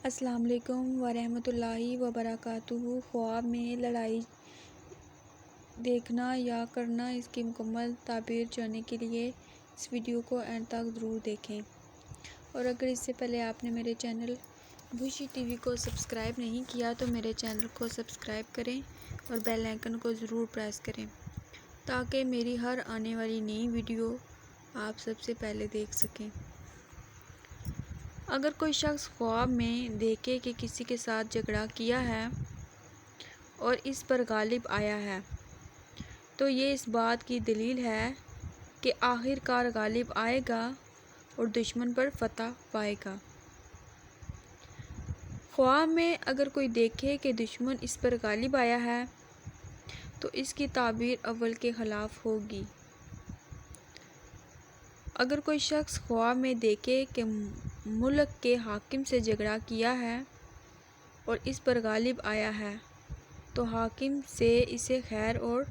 السلام علیکم ورحمۃ اللہ وبرکاتہ۔ خواب میں لڑائی دیکھنا یا کرنا، اس کی مکمل تعبیر جاننے کے لیے اس ویڈیو کو اینڈ تک ضرور دیکھیں، اور اگر اس سے پہلے آپ نے میرے چینل بوشی ٹی وی کو سبسکرائب نہیں کیا تو میرے چینل کو سبسکرائب کریں اور بیل آئیکن کو ضرور پریس کریں تاکہ میری ہر آنے والی نئی ویڈیو آپ سب سے پہلے دیکھ سکیں۔ اگر کوئی شخص خواب میں دیکھے کہ کسی کے ساتھ جھگڑا کیا ہے اور اس پر غالب آیا ہے، تو یہ اس بات کی دلیل ہے کہ آخر کار غالب آئے گا اور دشمن پر فتح پائے گا۔ خواب میں اگر کوئی دیکھے کہ دشمن اس پر غالب آیا ہے تو اس کی تعبیر اول کے خلاف ہوگی۔ اگر کوئی شخص خواب میں دیکھے کہ ملک کے حاکم سے جھگڑا کیا ہے اور اس پر غالب آیا ہے تو حاکم سے اسے خیر اور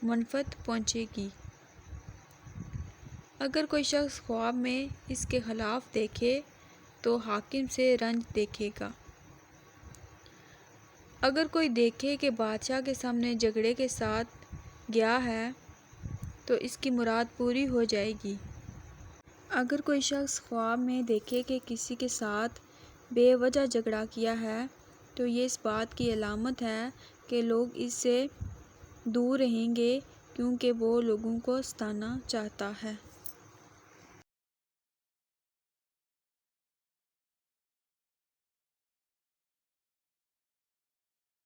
منفعت پہنچے گی۔ اگر کوئی شخص خواب میں اس کے خلاف دیکھے تو حاکم سے رنج دیکھے گا۔ اگر کوئی دیکھے کہ بادشاہ کے سامنے جھگڑے کے ساتھ گیا ہے تو اس کی مراد پوری ہو جائے گی۔ اگر کوئی شخص خواب میں دیکھے کہ کسی کے ساتھ بے وجہ جھگڑا کیا ہے تو یہ اس بات کی علامت ہے کہ لوگ اس سے دور رہیں گے، کیونکہ وہ لوگوں کو ستانا چاہتا ہے۔